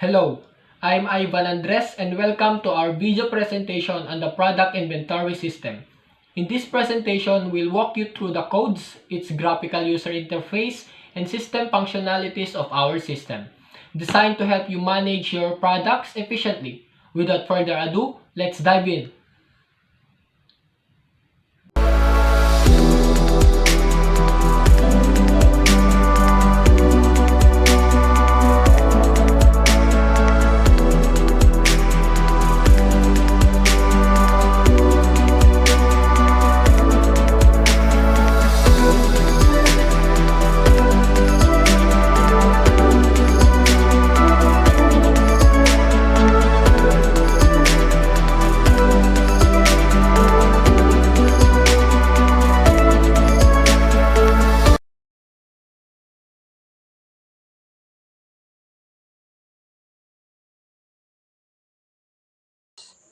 Hello, I'm Ivan Andres and welcome to our video presentation on the product inventory system. In this presentation, we'll walk you through the codes, its graphical user interface, and system functionalities of our system, designed to help you manage your products efficiently. Without further ado, let's dive in.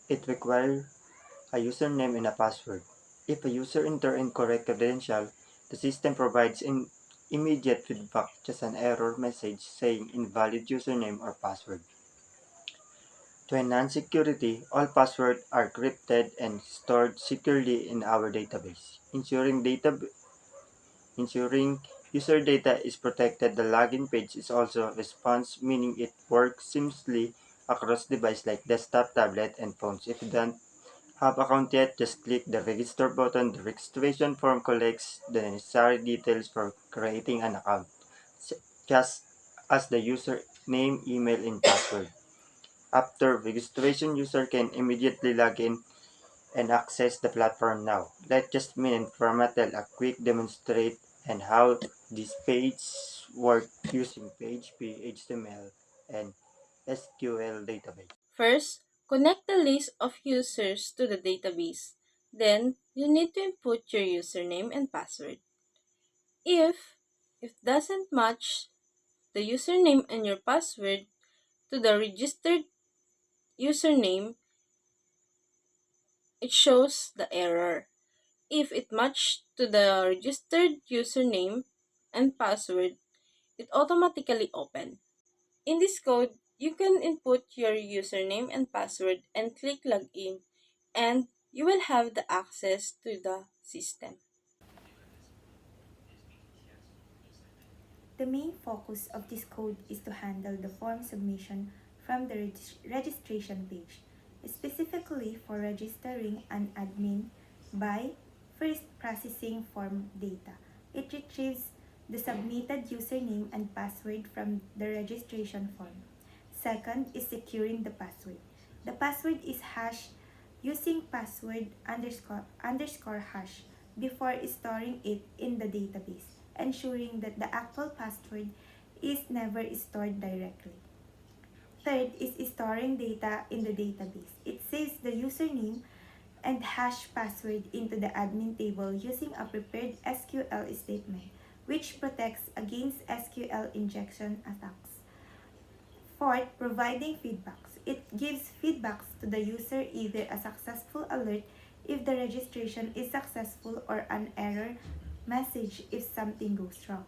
It requires a username and a password. If a user enters incorrect credential, the system provides immediate feedback, just an error message saying invalid username or password. To enhance security, all passwords are encrypted and stored securely in our database. Ensuring user data is protected, the login page is also responsive, meaning it works seamlessly across devices like desktop, tablet, and phones. If you don't have account yet, just click the register button. The registration form collects the necessary details for creating an account, just as the user name, email, and password. After registration, user can immediately log in and access the platform now. Let's just me and Formatel a quick demonstrate and how this page work using PHP, HTML, and SQL database. First, connect the list of users to the database. Then, you need to input your username and password. If it doesn't match the username and your password to the registered username, it shows the error. If it matched to the registered username and password, it automatically open. In this code, you can input your username and password and click login, and you will have the access to the system. The main focus of this code is to handle the form submission from the registration page, specifically for registering an admin by first processing form data. It retrieves the submitted username and password from the registration form. Second is securing the password. The password is hashed using password underscore hash before storing it in the database, ensuring that the actual password is never stored directly. Third is storing data in the database. It saves the username and hash password into the admin table using a prepared SQL statement, which protects against SQL injection attacks. Fourth, providing feedbacks. It gives feedbacks to the user, either a successful alert if the registration is successful or an error message if something goes wrong.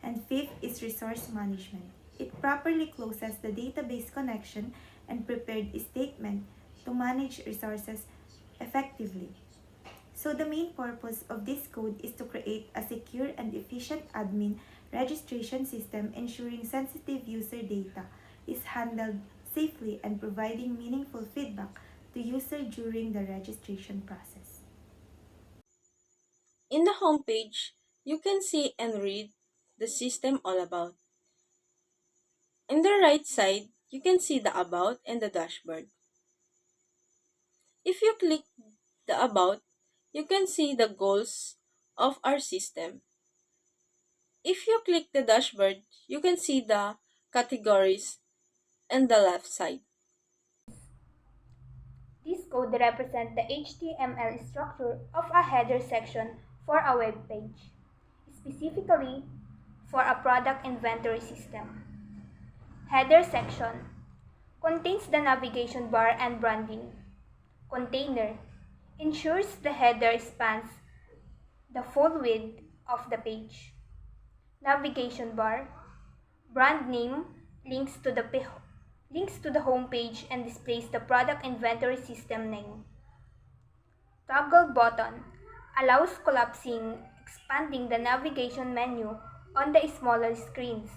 And fifth is resource management. It properly closes the database connection and prepared a statement to manage resources effectively. So the main purpose of this code is to create a secure and efficient admin registration system, ensuring sensitive user data is handled safely and providing meaningful feedback to user during the registration process. In the home page, you can see and read the system all about. In the right side, you can see the about and the dashboard. If you click the about, you can see the goals of our system. If you click the dashboard, you can see the categories on the left side. This code represents the HTML structure of a header section for a web page, specifically for a product inventory system. Header section contains the navigation bar and branding. Container ensures the header spans the full width of the page. Navigation bar, brand name links to the links to the home page, and displays the product inventory system name. Toggle button allows collapsing, expanding the navigation menu on the smaller screens.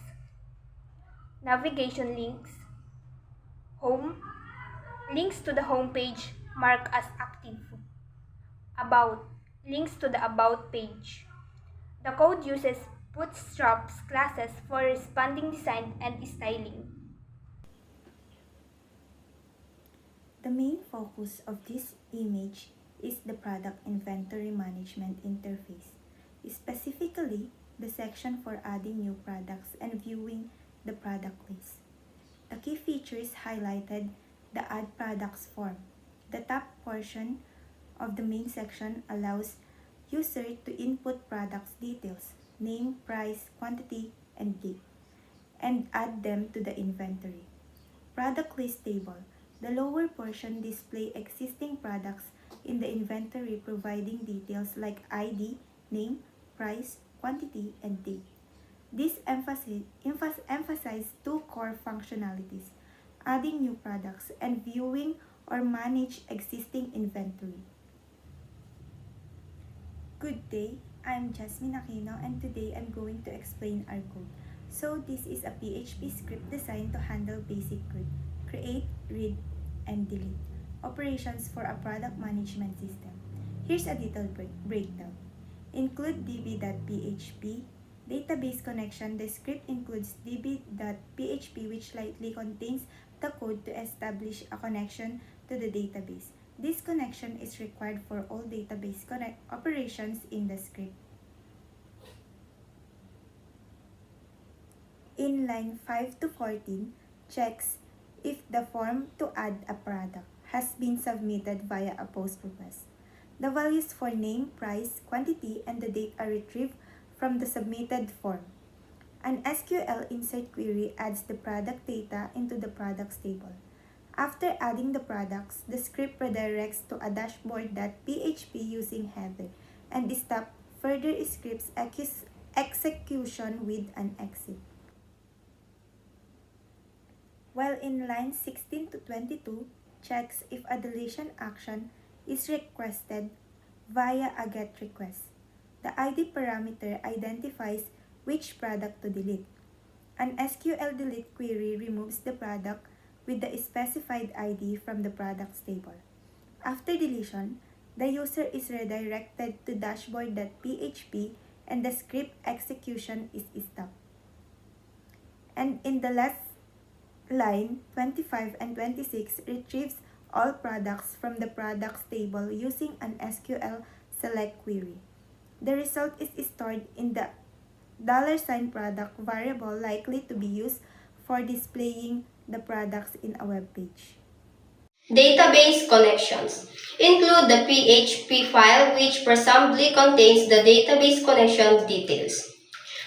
Navigation links. Home. Links to the home page marked as active. About. Links to the About page. The code uses Bootstrap's classes for responding design and styling. The main focus of this image is the product inventory management interface, specifically the section for adding new products and viewing the product list. The key features highlighted: the Add Products form. The top portion of the main section allows user to input products details, name, price, quantity, and date, and add them to the inventory. Product list table. The lower portion display existing products in the inventory, providing details like ID, name, price, quantity, and date. This emphasizes two core functionalities: adding new products and viewing or manage existing inventory. Good day, I'm Jasmine Aquino, and today I'm going to explain our code. So this is a PHP script designed to handle basic code: create, read, and delete operations for a product management system. Here's a detailed breakdown. Include db.php. Database connection. The script includes db.php, which likely contains the code to establish a connection to the database. This connection is required for all database operations in the script. In line 5 to 14, checks if the form to add a product has been submitted via a POST request. The values for name, price, quantity, and the date are retrieved from the submitted form. An SQL insert query adds the product data into the products table. After adding the products, the script redirects to a dashboard.php using header and stops further scripts execution with an exit. While in lines 16 to 22, checks if a deletion action is requested via a GET request. The ID parameter identifies which product to delete. An SQL delete query removes the product with the specified ID from the products table. After deletion, the user is redirected to dashboard.php and the script execution is stopped. And in the last line, 25 and 26 retrieves all products from the products table using an SQL select query. The result is stored in the $product variable, likely to be used for displaying the products in a web page. Database connections include the PHP file, which presumably contains the database connection details.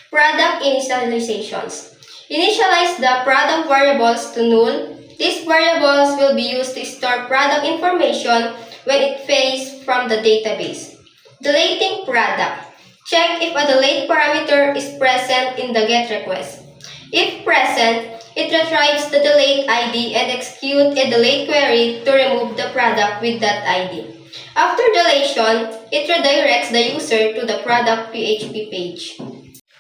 Product initializations. Initialize the product variables to null. These variables will be used to store product information when it fetches from the database. Deleting product. Check if a delete parameter is present in the GET request. If present, it retrieves the delete ID and executes a delete query to remove the product with that ID. After deletion, it redirects the user to the product PHP page.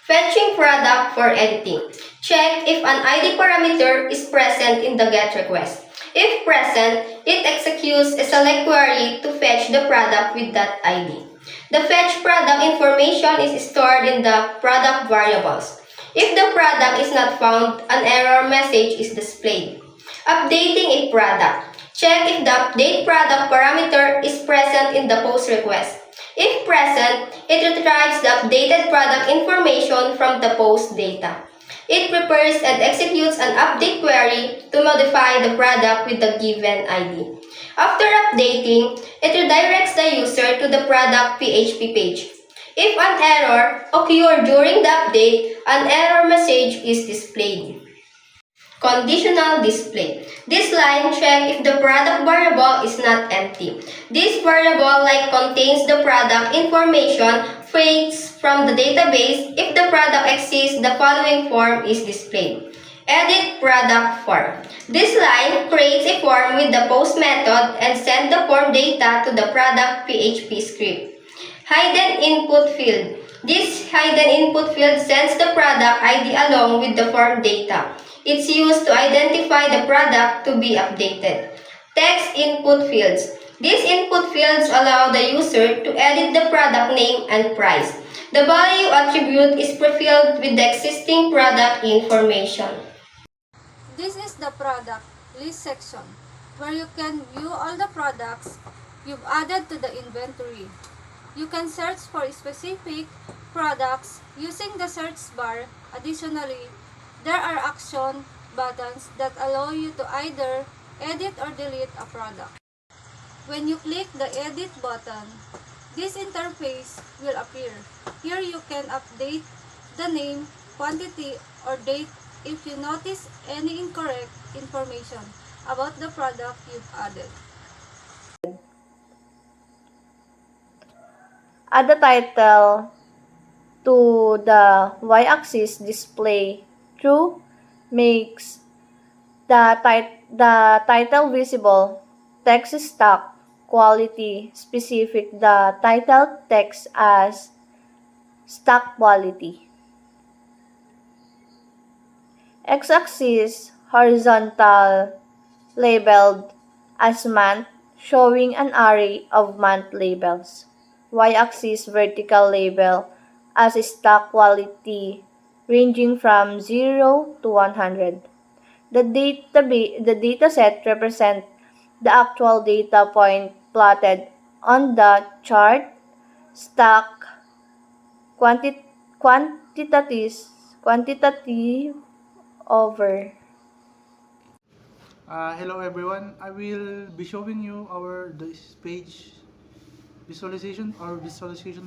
Fetching product for editing. Check if an ID parameter is present in the GET request. If present, it executes a select query to fetch the product with that ID. The fetch product information is stored in the product variables. If the product is not found, an error message is displayed. Updating a product. Check if the update product parameter is present in the POST request. If present, it retrieves the updated product information from the POST data. It prepares and executes an update query to modify the product with the given ID. After updating, it redirects the user to the product PHP page. If an error occurs during the update, an error message is displayed. Conditional display. This line checks if the product variable is not empty. This variable contains the product information fetched from the database. If the product exists, the following form is displayed. Edit product form. This line creates a form with the post method and send the form data to the product PHP script. Hidden input field. This hidden input field sends the product ID along with the form data. It's used to identify the product to be updated. Text input fields. These input fields allow the user to edit the product name and price. The value attribute is prefilled with the existing product information. This is the product list section where you can view all the products you've added to the inventory. You can search for specific products using the search bar. Additionally, there are action buttons that allow you to either edit or delete a product. When you click the edit button, this interface will appear. Here you can update the name, quantity, or date if you notice any incorrect information about the product you've added. Add the title to the y-axis display. True makes the title visible. Text stock quality specific the title text as stock quality. X-axis horizontal labeled as month, showing an array of month labels. Y-axis vertical label as stock quality ranging from 0 to 100. The dataset represents the actual data point plotted on the chart. Stock quantitative over. Hello everyone, I will be showing you this page visualization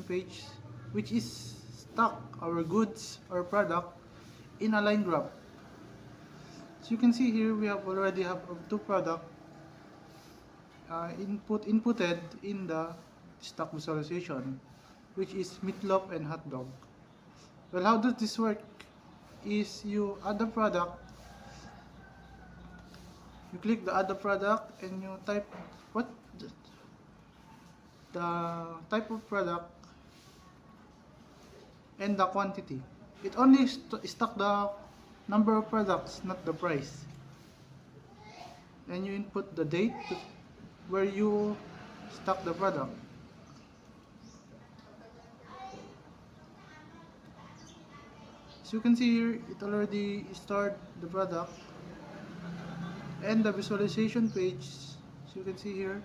page, which is stock our goods or product in a line graph. So you can see here we already have two product inputted in the stock visualization, which is meatloaf and hot dog. Well, how does this work? Is you add the product, you click the add the product, and you type what the type of product and the quantity. It only stock the number of products, not the price. And you input the date where you stock the product. So you can see here, it already stored the product and the visualization page. So you can see here,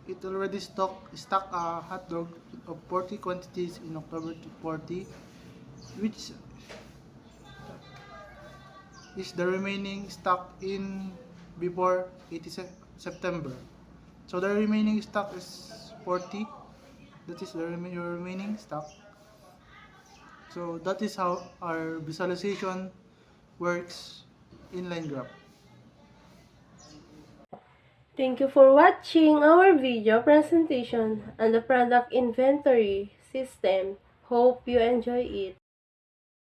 it already stock a hot dog of 40 quantities in October 40, which is the remaining stock in before 80 September. So the remaining stock is 40. That is your remaining stock. So that is how our visualization works in line graph. Thank you for watching our video presentation on the product inventory system. Hope you enjoy it.